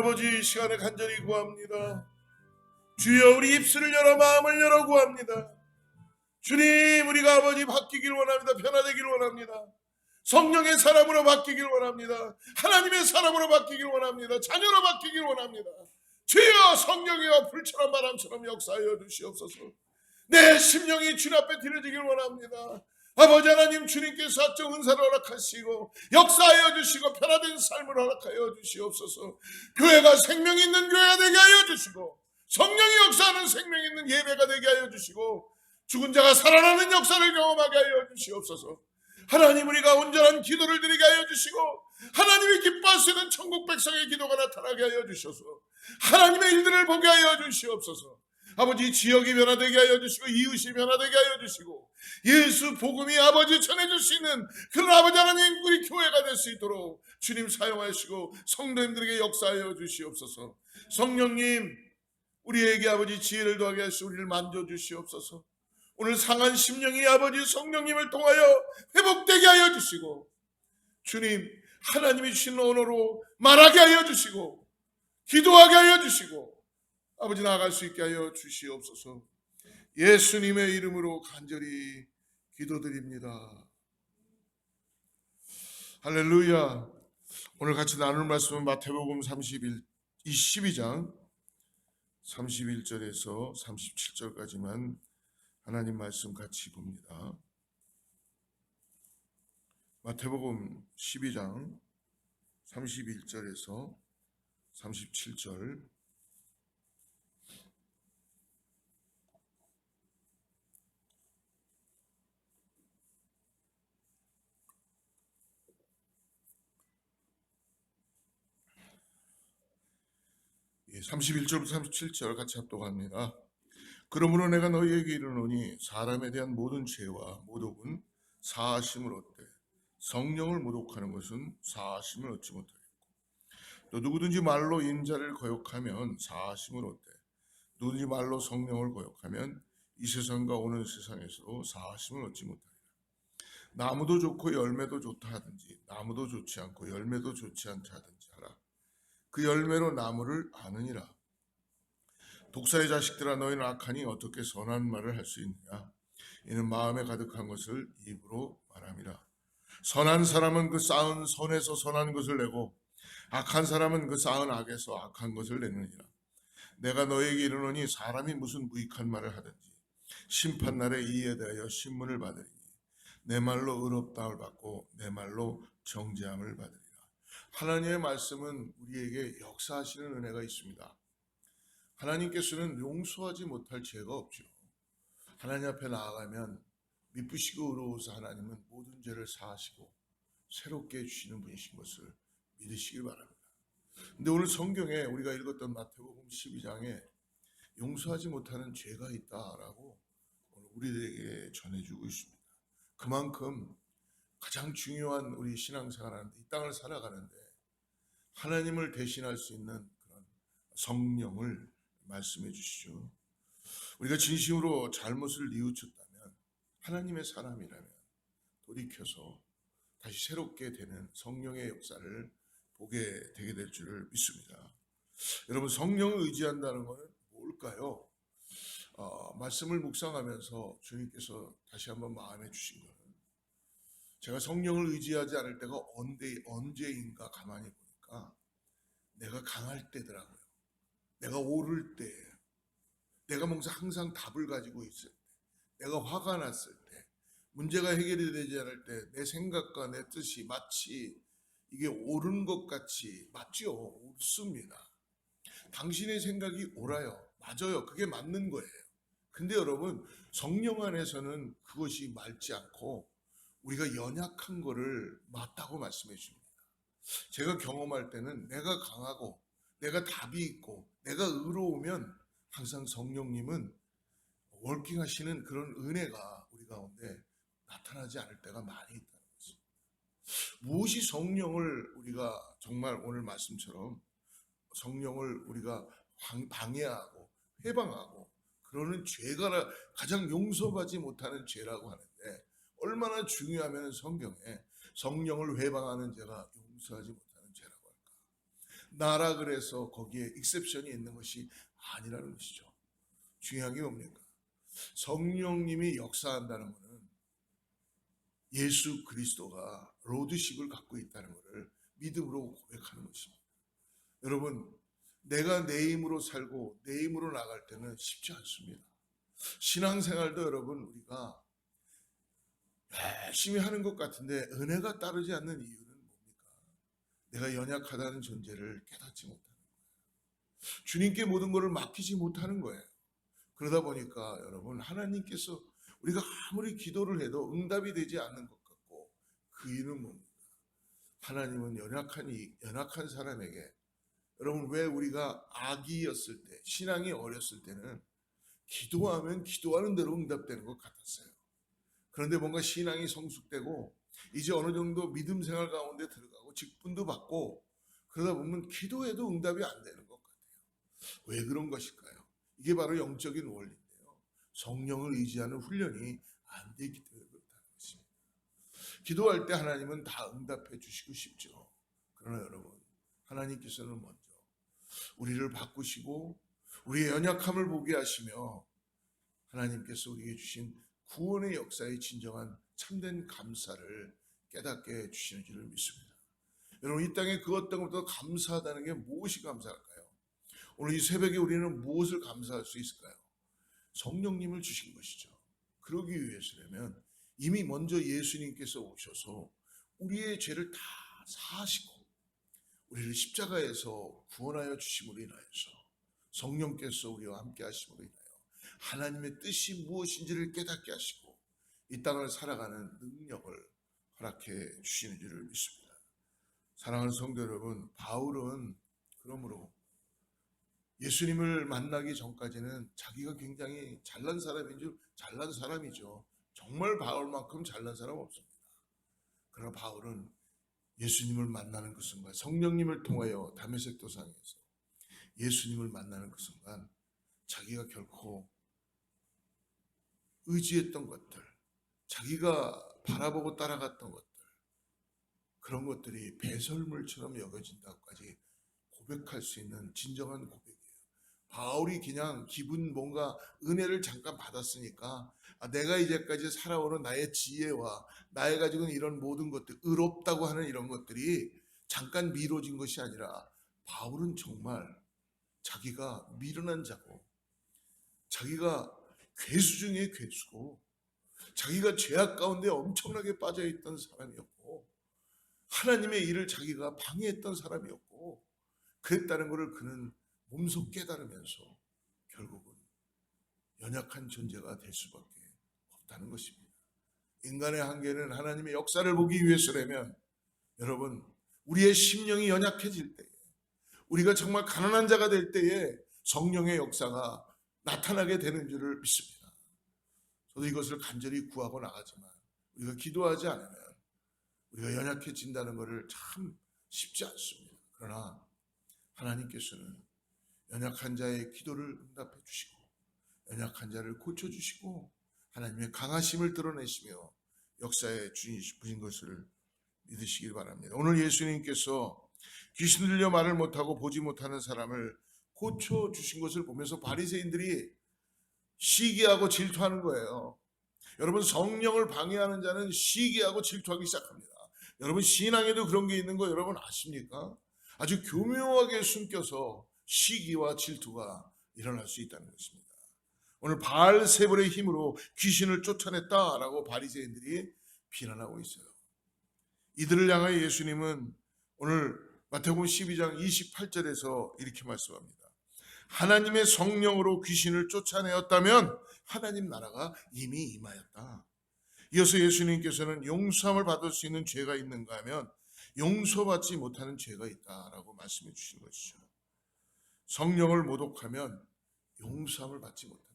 아버지, 이 시간에 간절히 구합니다. 주여, 우리 입술을 열어 마음을 열어 구합니다. 주님, 우리가 아버지 바뀌길 원합니다. 변화되길 원합니다. 성령의 사람으로 바뀌길 원합니다. 하나님의 사람으로 바뀌길 원합니다. 자녀로 바뀌길 원합니다. 주여, 성령이와 불처럼 바람처럼 역사하여 주시옵소서. 내 심령이 주님 앞에 드려지길 원합니다. 아버지 하나님, 주님께서 사적 은사를 허락하시고 역사하여 주시고 변화된 삶을 허락하여 주시옵소서. 교회가 생명 있는 교회가 되게 하여 주시고, 성령이 역사하는 생명 있는 예배가 되게 하여 주시고, 죽은 자가 살아나는 역사를 경험하게 하여 주시옵소서. 하나님, 우리가 온전한 기도를 드리게 하여 주시고, 하나님이 기뻐하시는 천국 백성의 기도가 나타나게 하여 주셔서 하나님의 일들을 보게 하여 주시옵소서. 아버지, 지역이 변화되게 하여 주시고, 이웃이 변화되게 하여 주시고, 예수 복음이 아버지 전해줄 수 있는 그런 아버지 하나님, 우리 교회가 될 수 있도록 주님 사용하시고 성도님들에게 역사하여 주시옵소서. 성령님, 우리에게 아버지 지혜를 더하게 하시고 우리를 만져주시옵소서. 오늘 상한 심령이 아버지 성령님을 통하여 회복되게 하여 주시고, 주님, 하나님이 주신 언어로 말하게 하여 주시고, 기도하게 하여 주시고, 아버지 나아갈 수 있게 하여 주시옵소서. 예수님의 이름으로 간절히 기도드립니다. 할렐루야. 오늘 같이 나눌 말씀은 마태복음 22장 31절에서 37절까지만 하나님 말씀 같이 봅니다. 마태복음 12장 31절에서 37절. 예, 31절부터 37절 같이 합독합니다. 그러므로 내가 너희에게 이르노니 사람에 대한 모든 죄와 모독은 사하심을 얻되 성령을 모독하는 것은 사하심을 얻지 못하겠고, 또 누구든지 말로 인자를 거역하면 사하심을 얻되 누구든지 말로 성령을 거역하면 이 세상과 오는 세상에서도 사하심을 얻지 못하리라. 나무도 좋고 열매도 좋다 하든지 나무도 좋지 않고 열매도 좋지 않다 하든지 하라. 그 열매로 나무를 아느니라. 독사의 자식들아, 너희는 악하니 어떻게 선한 말을 할 수 있느냐? 이는 마음에 가득한 것을 입으로 말함이라. 선한 사람은 그 쌓은 선에서 선한 것을 내고 악한 사람은 그 쌓은 악에서 악한 것을 내느니라. 내가 너희에게 이르노니 사람이 무슨 무익한 말을 하든지 심판날에 이에 대하여 신문을 받으리니 내 말로 의롭다함을 받고 내 말로 정죄함을 받으리라. 하나님의 말씀은 우리에게 역사하시는 은혜가 있습니다. 하나님께서는 용서하지 못할 죄가 없죠. 하나님 앞에 나아가면 미쁘시고 의로우사 하나님은 모든 죄를 사하시고 새롭게 해주시는 분이신 것을 믿으시길 바랍니다. 근데 오늘 성경에 우리가 읽었던 마태복음 12장에 용서하지 못하는 죄가 있다라고 오늘 우리들에게 전해주고 있습니다. 그만큼 가장 중요한 우리 신앙생활하는데, 이 땅을 살아가는데 하나님을 대신할 수 있는 그런 성령을 말씀해 주시죠. 우리가 진심으로 잘못을 뉘우쳤다면, 하나님의 사람이라면 돌이켜서 다시 새롭게 되는 성령의 역사를 보게 되게 될 줄을 믿습니다. 여러분, 성령을 의지한다는 것은 뭘까요? 말씀을 묵상하면서 주님께서 다시 한번 마음에 주신 것은, 제가 성령을 의지하지 않을 때가 언제인가 가만히 보니까 내가 강할 때더라고요. 내가 오를 때, 내가 뭔가 항상 답을 가지고 있을 때, 내가 화가 났을 때, 문제가 해결이 되지 않을 때 내 생각과 내 뜻이 마치 이게 옳은 것 같이, 맞죠? 옳습니다. 당신의 생각이 옳아요. 맞아요. 그게 맞는 거예요. 근데 여러분, 성령 안에서는 그것이 맞지 않고 우리가 연약한 거를 맞다고 말씀해 줍니다. 제가 경험할 때는 내가 강하고 내가 답이 있고 내가 의로우면 항상 성령님은 워킹하시는 그런 은혜가 우리 가운데 나타나지 않을 때가 많이 있다는 것입니다. 무엇이 성령을 우리가 정말 오늘 말씀처럼 성령을 우리가 방해하고 회방하고 그러는 죄가 가장 용서하지 못하는 죄라고 하는데, 얼마나 중요하면 성경에 성령을 회방하는 죄가 용서하지 못하는 죄라고 할까? 나라 그래서 거기에 익셉션이 있는 것이 아니라는 것이죠. 중요한 게 뭡니까? 성령님이 역사한다는 것은 예수 그리스도가 로드십을 갖고 있다는 것을 믿음으로 고백하는 것입니다. 여러분, 내가 내 힘으로 살고 내 힘으로 나갈 때는 쉽지 않습니다. 신앙생활도 여러분 우리가 열심히 하는 것 같은데 은혜가 따르지 않는 이유는 뭡니까? 내가 연약하다는 존재를 깨닫지 못하는 거예요. 주님께 모든 것을 맡기지 못하는 거예요. 그러다 보니까 여러분, 하나님께서 우리가 아무리 기도를 해도 응답이 되지 않는 것 같고, 그 이유는 뭡니까? 하나님은 연약한 사람에게, 여러분, 왜 우리가 아기였을 때, 신앙이 어렸을 때는 기도하면 기도하는 대로 응답되는 것 같았어요. 그런데 뭔가 신앙이 성숙되고 이제 어느 정도 믿음 생활 가운데 들어가고 직분도 받고 그러다 보면 기도해도 응답이 안 되는 것 같아요. 왜 그런 것일까요? 이게 바로 영적인 원리인데요. 성령을 의지하는 훈련이 안 되기 때문에 그렇다는 것입니다. 기도할 때 하나님은 다 응답해 주시고 싶죠. 그러나 여러분, 하나님께서는 먼저 우리를 바꾸시고 우리의 연약함을 보게 하시며 하나님께서 우리에게 주신 구원의 역사의 진정한 참된 감사를 깨닫게 해주시는 줄을 믿습니다. 여러분, 이 땅에 그 어떤 것보다 감사하다는 게 무엇이 감사할까요? 오늘 이 새벽에 우리는 무엇을 감사할 수 있을까요? 성령님을 주신 것이죠. 그러기 위해서라면 이미 먼저 예수님께서 오셔서 우리의 죄를 다 사하시고 우리를 십자가에서 구원하여 주심으로 인하여서 성령께서 우리와 함께 하심으로 인하여 하나님의 뜻이 무엇인지를 깨닫게 하시고 이 땅을 살아가는 능력을 허락해 주시는 줄을 믿습니다. 사랑하는 성도 여러분, 바울은 그러므로 예수님을 만나기 전까지는 자기가 굉장히 잘난 사람인 줄 잘난 사람이죠. 정말 바울만큼 잘난 사람 없습니다. 그러나 바울은 예수님을 만나는 그 순간, 성령님을 통하여 다메섹 도상에서 예수님을 만나는 그 순간 자기가 결코 의지했던 것들, 자기가 바라보고 따라갔던 것들, 그런 것들이 배설물처럼 여겨진다고까지 고백할 수 있는 진정한 고백이에요. 바울이 그냥 기분 뭔가 은혜를 잠깐 받았으니까 내가 이제까지 살아오는 나의 지혜와 나의 가지고 있는 이런 모든 것들, 의롭다고 하는 이런 것들이 잠깐 미뤄진 것이 아니라 바울은 정말 자기가 미련한 자고 자기가 괴수 중에 괴수고 자기가 죄악 가운데 엄청나게 빠져있던 사람이었고 하나님의 일을 자기가 방해했던 사람이었고 그랬다는 것을 그는 몸소 깨달으면서 결국은 연약한 존재가 될 수밖에 없다는 것입니다. 인간의 한계는 하나님의 역사를 보기 위해서라면 여러분, 우리의 심령이 연약해질 때에 우리가 정말 가난한 자가 될 때에 성령의 역사가 나타나게 되는 줄을 믿습니다. 저도 이것을 간절히 구하고 나가지만 우리가 기도하지 않으면 우리가 연약해진다는 것을 참 쉽지 않습니다. 그러나 하나님께서는 연약한 자의 기도를 응답해 주시고 연약한 자를 고쳐주시고 하나님의 강하심을 드러내시며 역사에 주신 것을 믿으시길 바랍니다. 오늘 예수님께서 귀신 들려 말을 못하고 보지 못하는 사람을 고쳐주신 것을 보면서 바리새인들이 시기하고 질투하는 거예요. 여러분, 성령을 방해하는 자는 시기하고 질투하기 시작합니다. 여러분, 신앙에도 그런 게 있는 거 여러분 아십니까? 아주 교묘하게 숨겨서 시기와 질투가 일어날 수 있다는 것입니다. 오늘 바알세불의 힘으로 귀신을 쫓아냈다라고 바리새인들이 비난하고 있어요. 이들을 향하여 예수님은 오늘 마태복음 12장 28절에서 이렇게 말씀합니다. 하나님의 성령으로 귀신을 쫓아내었다면 하나님 나라가 이미 임하였다. 이어서 예수님께서는 용서함을 받을 수 있는 죄가 있는가 하면 용서받지 못하는 죄가 있다라고 말씀해 주신 것이죠. 성령을 모독하면 용서함을 받지 못한다.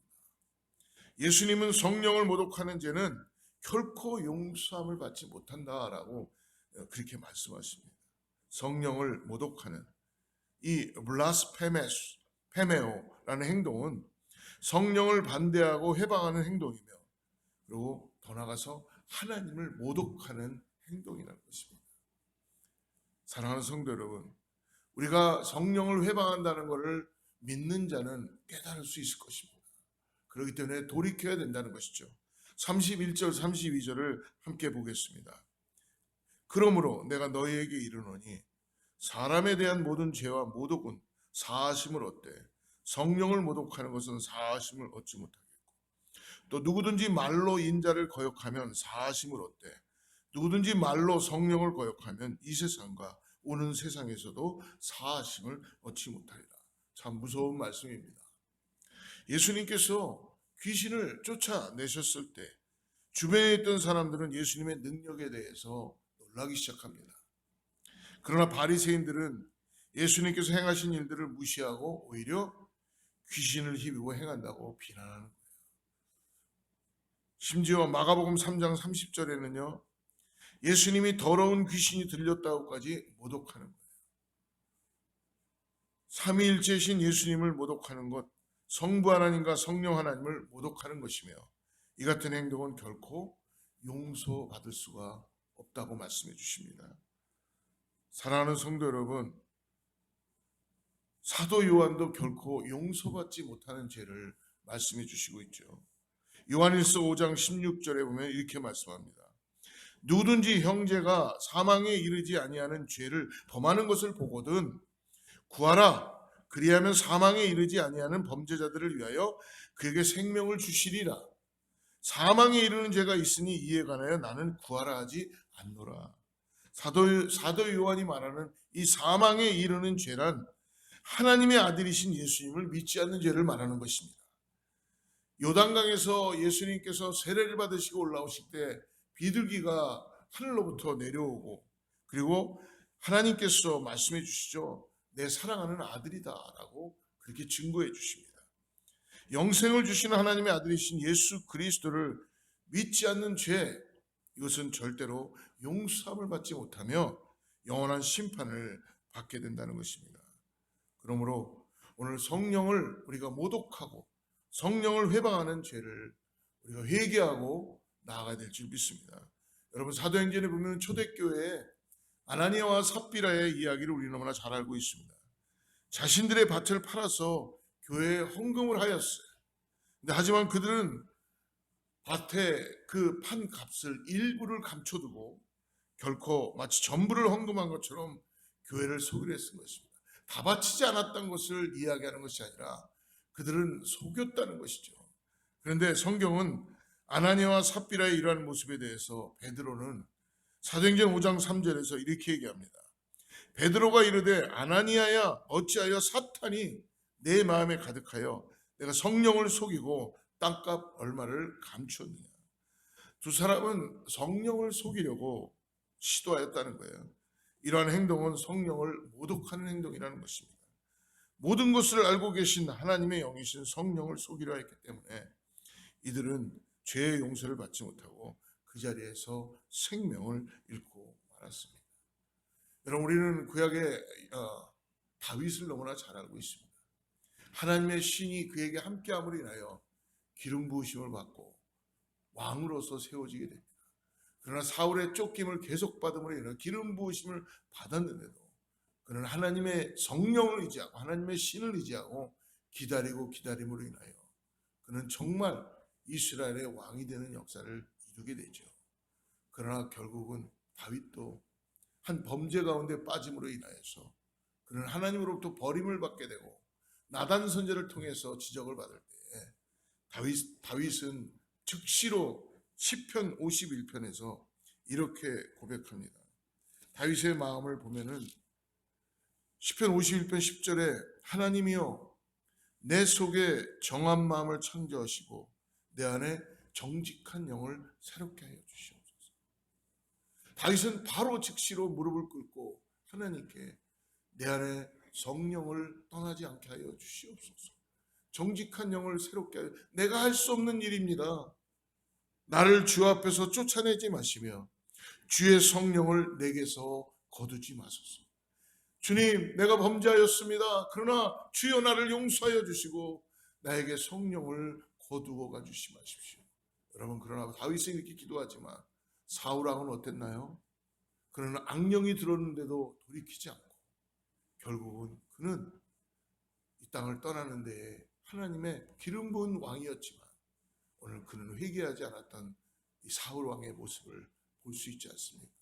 예수님은 성령을 모독하는 죄는 결코 용서함을 받지 못한다라고 그렇게 말씀하십니다. 성령을 모독하는 이 블라스페메오라는 행동은 성령을 반대하고 해방하는 행동이며 그리고 더 나아가서 하나님을 모독하는 행동이라는 것입니다. 사랑하는 성도 여러분, 우리가 성령을 회방한다는 것을 믿는 자는 깨달을 수 있을 것입니다. 그렇기 때문에 돌이켜야 된다는 것이죠. 31절 32절을 함께 보겠습니다. 그러므로 내가 너희에게 이르노니 사람에 대한 모든 죄와 모독은 사하심을 얻되 성령을 모독하는 것은 사하심을 얻지 못하겠고, 또 누구든지 말로 인자를 거역하면 사하심을 얻되 누구든지 말로 성령을 거역하면 이 세상과 오는 세상에서도 사하심을 얻지 못하리라. 참 무서운 말씀입니다. 예수님께서 귀신을 쫓아내셨을 때 주변에 있던 사람들은 예수님의 능력에 대해서 놀라기 시작합니다. 그러나 바리새인들은 예수님께서 행하신 일들을 무시하고 오히려 귀신을 힘입어 행한다고 비난하는 거예요. 심지어 마가복음 3장 30절에는요, 예수님이 더러운 귀신이 들렸다고까지 모독하는 거예요. 삼위일체이신 예수님을 모독하는 것, 성부 하나님과 성령 하나님을 모독하는 것이며, 이 같은 행동은 결코 용서받을 수가 없다고 말씀해 주십니다. 사랑하는 성도 여러분, 사도 요한도 결코 용서받지 못하는 죄를 말씀해 주시고 있죠. 요한일서 5장 16절에 보면 이렇게 말씀합니다. 누구든지 형제가 사망에 이르지 아니하는 죄를 범하는 것을 보거든 구하라. 그리하면 사망에 이르지 아니하는 범죄자들을 위하여 그에게 생명을 주시리라. 사망에 이르는 죄가 있으니 이에 관하여 나는 구하라 하지 않노라. 사도 요한이 말하는 이 사망에 이르는 죄란 하나님의 아들이신 예수님을 믿지 않는 죄를 말하는 것입니다. 요단강에서 예수님께서 세례를 받으시고 올라오실 때 비둘기가 하늘로부터 내려오고, 그리고 하나님께서 말씀해 주시죠. 내 사랑하는 아들이다 라고 그렇게 증거해 주십니다. 영생을 주시는 하나님의 아들이신 예수 그리스도를 믿지 않는 죄, 이것은 절대로 용서함을 받지 못하며 영원한 심판을 받게 된다는 것입니다. 그러므로 오늘 성령을 우리가 모독하고 성령을 회방하는 죄를 우리가 회개하고 나아가야 될 줄 믿습니다. 여러분, 사도행전에 보면 초대교회에 아나니아와 삽비라의 이야기를 우리 너무나 잘 알고 있습니다. 자신들의 밭을 팔아서 교회에 헌금을 하였어요. 근데 하지만 그들은 밭에 그 판 값을 일부를 감춰두고 결코 마치 전부를 헌금한 것처럼 교회를 속이려 했던 것입니다. 다 바치지 않았던 것을 이야기하는 것이 아니라 그들은 속였다는 것이죠. 그런데 성경은 아나니아와 삽비라의 이러한 모습에 대해서 베드로는 사도행전 5장 3절에서 이렇게 얘기합니다. 베드로가 이르되 아나니아야 어찌하여 사탄이 내 마음에 가득하여 내가 성령을 속이고 땅값 얼마를 감추었느냐. 두 사람은 성령을 속이려고 시도하였다는 거예요. 이러한 행동은 성령을 모독하는 행동이라는 것입니다. 모든 것을 알고 계신 하나님의 영이신 성령을 속이려 했기 때문에 이들은 죄의 용서를 받지 못하고 그 자리에서 생명을 잃고 말았습니다. 여러분, 우리는 구약의 다윗을 너무나 잘 알고 있습니다. 하나님의 신이 그에게 함께함으로 인하여 기름 부으심을 받고 왕으로서 세워지게 됩니다. 그러나 사울의 쫓김을 계속 받음으로 인하여 기름 부으심을 받았는데도 그는 하나님의 성령을 의지하고 하나님의 신을 의지하고 기다림으로 인하여 그는 정말 이스라엘의 왕이 되는 역사를 이루게 되죠. 그러나 결국은 다윗도 한 범죄 가운데 빠짐으로 인하여서 그는 하나님으로부터 버림을 받게 되고 나단 선지자를 통해서 지적을 받을 때 다윗은 즉시로 시편 51편에서 이렇게 고백합니다. 다윗의 마음을 보면은 시편 51편 10절에 하나님이여 내 속에 정한 마음을 창조하시고 내 안에 정직한 영을 새롭게 하여 주시옵소서. 다윗은 바로 즉시로 무릎을 꿇고 하나님께 내 안에 성령을 떠나지 않게 하여 주시옵소서. 정직한 영을 새롭게 하여, 내가 할 수 없는 일입니다. 나를 주 앞에서 쫓아내지 마시며 주의 성령을 내게서 거두지 마소서. 주님, 내가 범죄하였습니다. 그러나 주여 나를 용서하여 주시고 나에게 성령을 거두어 가주시 마십시오. 여러분, 그러나 다윗은 이렇게 기도하지만 사울 왕은 어땠나요? 그는 악령이 들었는데도 돌이키지 않고 결국은 그는 이 땅을 떠나는데 하나님의 기름 부은 왕이었지만 오늘 그는 회개하지 않았던 이 사울 왕의 모습을 볼 수 있지 않습니까?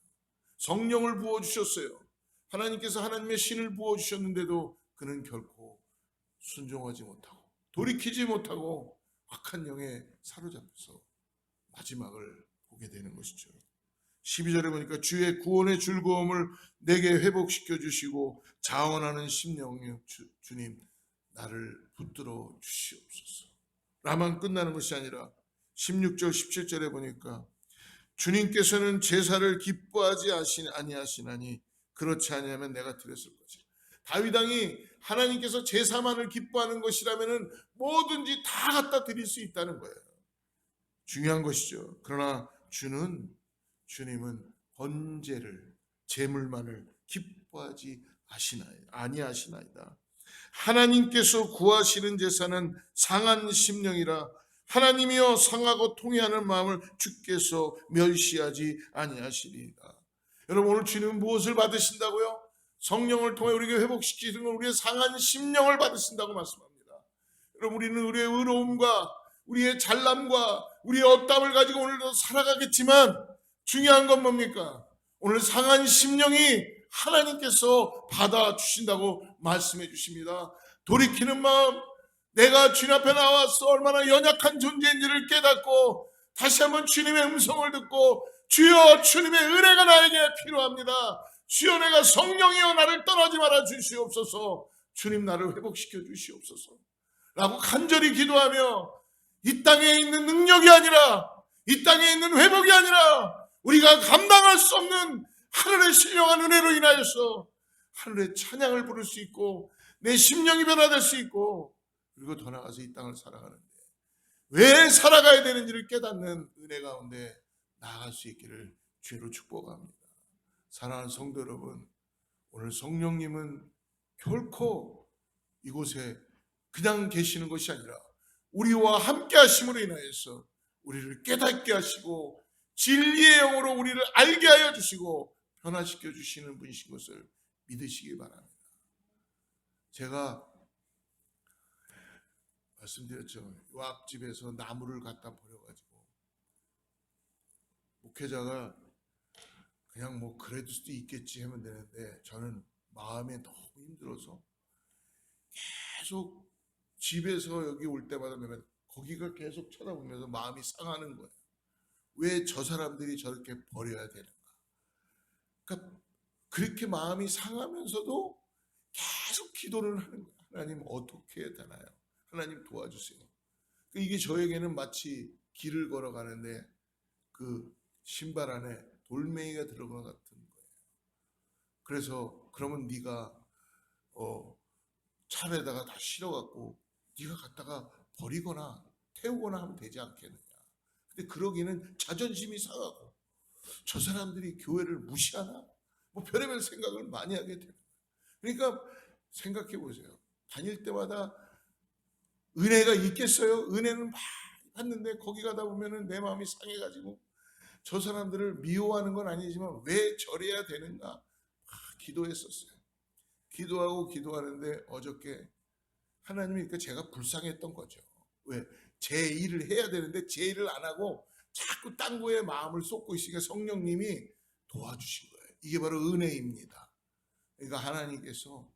성령을 부어주셨어요. 하나님께서 하나님의 신을 부어주셨는데도 그는 결코 순종하지 못하고 돌이키지 못하고 악한 영에 사로잡혀서 마지막을 보게 되는 것이죠. 12절에 보니까 주의 구원의 즐거움을 내게 회복시켜 주시고 자원하는 심령 주님 나를 붙들어 주시옵소서. 라만 끝나는 것이 아니라 16절 17절에 보니까 주님께서는 제사를 기뻐하지 아니하시나니 그렇지 아니하면 내가 드렸을 것이라. 다윗 왕이 하나님께서 제사만을 기뻐하는 것이라면 뭐든지 다 갖다 드릴 수 있다는 거예요. 중요한 것이죠. 그러나 주님은 번제를 제물만을 기뻐하지 아니하시나이다. 하나님께서 구하시는 제사는 상한 심령이라 하나님이여 상하고 통회하는 마음을 주께서 멸시하지 아니하시리이다. 여러분 오늘 주님은 무엇을 받으신다고요? 성령을 통해 우리에게 회복시키는 건 우리의 상한 심령을 받으신다고 말씀합니다. 여러분 우리는 우리의 의로움과 우리의 잘남과 우리의 업담을 가지고 오늘도 살아가겠지만 중요한 건 뭡니까? 오늘 상한 심령이 하나님께서 받아주신다고 말씀해 주십니다. 돌이키는 마음, 내가 주님 앞에 나와서 얼마나 연약한 존재인지를 깨닫고 다시 한번 주님의 음성을 듣고 주여 주님의 은혜가 나에게 필요합니다. 주여 내가 성령이여 나를 떠나지 말아 주시옵소서. 주님 나를 회복시켜 주시옵소서 라고 간절히 기도하며 이 땅에 있는 능력이 아니라 이 땅에 있는 회복이 아니라 우리가 감당할 수 없는 하늘의 신령한 은혜로 인하여서 하늘의 찬양을 부를 수 있고 내 심령이 변화될 수 있고 그리고 더 나아가서 이 땅을 살아가는데 왜 살아가야 되는지를 깨닫는 은혜 가운데 나아갈 수 있기를 주로 축복합니다. 사랑하는 성도 여러분, 오늘 성령님은 결코 이곳에 그냥 계시는 것이 아니라 우리와 함께 하심으로 인하여서 우리를 깨닫게 하시고 진리의 영으로 우리를 알게 하여 주시고 변화시켜 주시는 분이신 것을 믿으시기 바랍니다. 제가 말씀드렸죠. 요 앞집에서 나무를 갖다 버려가지고 목회자가 그냥 뭐 그래도 수도 있겠지 하면 되는데 저는 마음에 너무 힘들어서 계속 집에서 여기 올 때마다 거기가 계속 쳐다보면서 마음이 상하는 거예요. 왜 저 사람들이 저렇게 버려야 되는가? 그러니까 그렇게 마음이 상하면서도 계속 기도를 하는 거예요. 하나님 어떻게 해야 되나요? 하나님 도와주세요. 이게 저에게는 마치 길을 걸어가는데 그 신발 안에 돌멩이가 들어간 것 같은 거예요. 그래서 그러면 네가 차에다가 다 실어갖고 네가 갖다가 버리거나 태우거나 하면 되지 않겠느냐. 근데 그러기는 자존심이 상하고 저 사람들이 교회를 무시하나? 뭐 별의별 생각을 많이 하게 돼요. 그러니까 생각해 보세요. 다닐 때마다 은혜가 있겠어요? 은혜는 막 받는데 거기 가다 보면은 내 마음이 상해가지고 저 사람들을 미워하는 건 아니지만 왜 저래야 되는가? 기도했었어요. 기도하고 기도하는데 어저께 하나님이 그러니까 제가 불쌍했던 거죠. 왜? 제 일을 해야 되는데 제 일을 안 하고 자꾸 딴 거에 마음을 쏟고 있으니까 성령님이 도와주신 거예요. 이게 바로 은혜입니다. 그러니까 하나님께서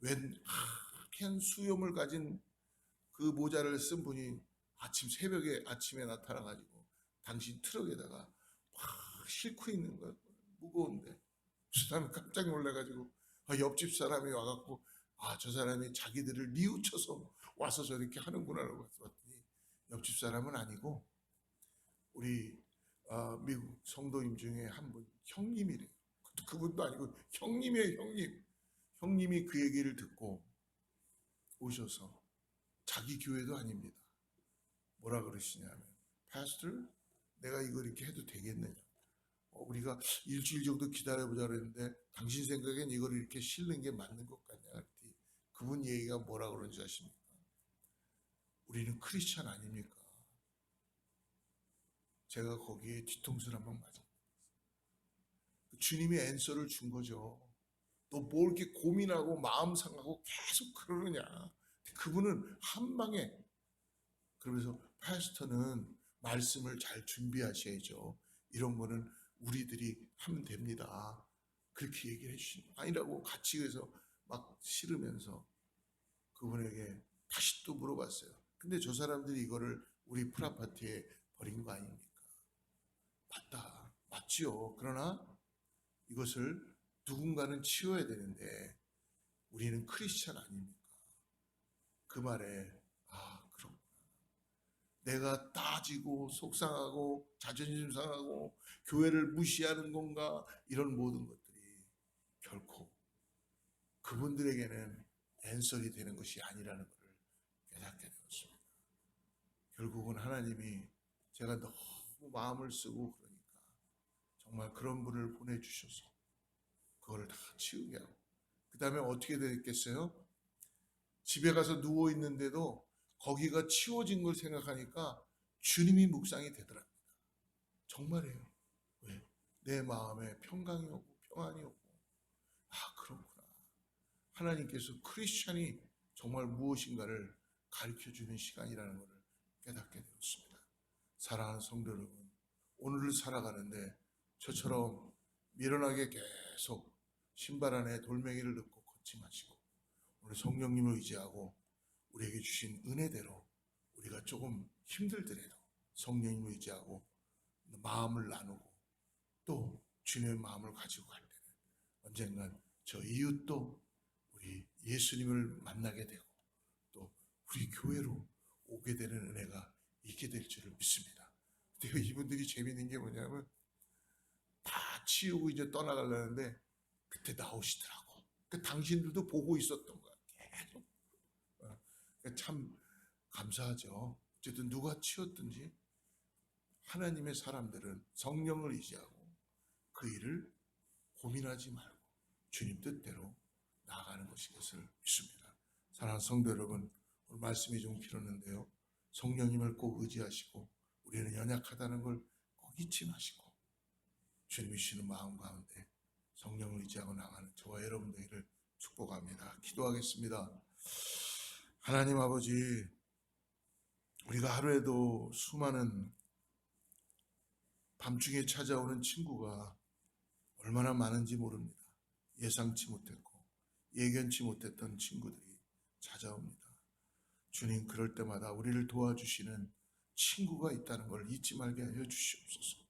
웬 하얀 수염을 가진 그 모자를 쓴 분이 아침에 나타나가지고 당신 트럭에다가 막 싣고 있는 거예요. 무거운데. 나는 깜짝 놀라가지고 옆집 사람이 와갖고 저 사람이 자기들을 뉘우쳐서 와서 저렇게 하는구나라고 봤더니 옆집 사람은 아니고 우리 미국 성도님 중에 한 분 형님이래요. 그분도 아니고 형님이에요. 형님이 그 얘기를 듣고 오셔서 자기 교회도 아닙니다. 뭐라 그러시냐면 파스터 내가 이거 이렇게 해도 되겠느냐. 우리가 일주일 정도 기다려보자 그랬는데 당신 생각엔 이걸 이렇게 실는 게 맞는 것 같냐. 그랬더니 그분 얘기가 뭐라 그런지 아십니까? 우리는 크리스찬 아닙니까? 제가 거기에 뒤통수를 한번 맞아. 주님이 앤서를 준 거죠. 너 뭘 이렇게 고민하고 마음 상하고 계속 그러느냐. 그분은 한 방에. 그러면서 파스터는 말씀을 잘 준비하셔야죠. 이런 거는 우리들이 하면 됩니다. 그렇게 얘기를 해주시는 아니라고 같이 해서 막 싫으면서 그분에게 다시 또 물어봤어요. 근데 저 사람들이 이거를 우리 프라파티에 버린 거 아닙니까? 맞다. 맞지요. 그러나 이것을 누군가는 치워야 되는데 우리는 크리스찬 아닙니까? 그 말에 그렇구나. 내가 따지고 속상하고 자존심 상하고 교회를 무시하는 건가 이런 모든 것들이 결코 그분들에게는 앤서리 되는 것이 아니라는 것을 깨닫게 되었습니다. 결국은 하나님이 제가 너무 마음을 쓰고 그러니까 정말 그런 분을 보내주셔서 그거를 다 치우게 하고 그 다음에 어떻게 됐겠어요? 집에 가서 누워 있는데도 거기가 치워진 걸 생각하니까 주님이 묵상이 되더랍니다. 정말이에요. 왜? 내 마음에 평강이 오고 평안이 오고 그렇구나. 하나님께서 크리스찬이 정말 무엇인가를 가르쳐주는 시간이라는 것을 깨닫게 되었습니다. 사랑하는 성도 여러분, 오늘을 살아가는데 저처럼 미련하게 계속 신발 안에 돌멩이를 넣고 걷지 마시고 오늘 성령님을 의지하고 우리에게 주신 은혜대로 우리가 조금 힘들더라도 성령님을 의지하고 마음을 나누고 또 주님의 마음을 가지고 갈 때는 언젠간 저 이웃도 우리 예수님을 만나게 되고 또 우리 교회로 오게 되는 은혜가 있게 될 줄을 믿습니다. 근데 이분들이 재미있는 게 뭐냐면 다 치우고 이제 떠나가려는데 그때 나오시더라고. 그 당신들도 보고 있었던 거야. 계속. 참 감사하죠. 어쨌든 누가 치웠든지 하나님의 사람들은 성령을 의지하고 그 일을 고민하지 말고 주님 뜻대로 나아가는 것을 믿습니다. 사랑하는 성도 여러분, 오늘 말씀이 좀 길었는데요. 성령님을 꼭 의지하시고 우리는 연약하다는 걸 꼭 잊지 마시고 주님이 주시는 마음 가운데 성령을 의지하고 나가는 저와 여러분 되기를 축복합니다. 기도하겠습니다. 하나님 아버지, 우리가 하루에도 수많은 밤중에 찾아오는 친구가 얼마나 많은지 모릅니다. 예상치 못했고 예견치 못했던 친구들이 찾아옵니다. 주님, 그럴 때마다 우리를 도와주시는 친구가 있다는 걸 잊지 말게 하여 주시옵소서.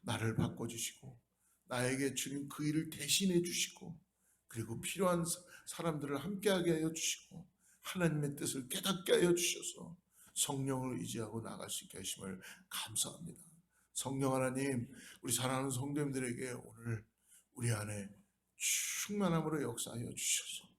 나를 바꿔주시고 나에게 주님 그 일을 대신해 주시고 그리고 필요한 사람들을 함께하게 하여 주시고 하나님의 뜻을 깨닫게 하여 주셔서 성령을 의지하고 나갈 수 있게 하심을 감사합니다. 성령 하나님, 우리 사랑하는 성도님들에게 오늘 우리 안에 충만함으로 역사하여 주셔서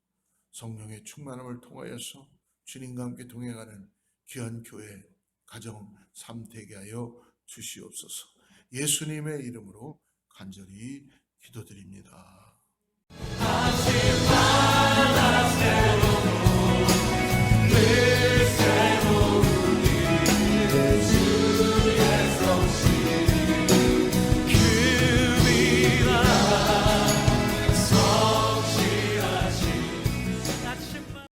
성령의 충만함을 통하여서 주님과 함께 동행하는 귀한 교회 가정 삶 되게 하여 주시옵소서. 예수님의 이름으로 간절히 기도드립니다.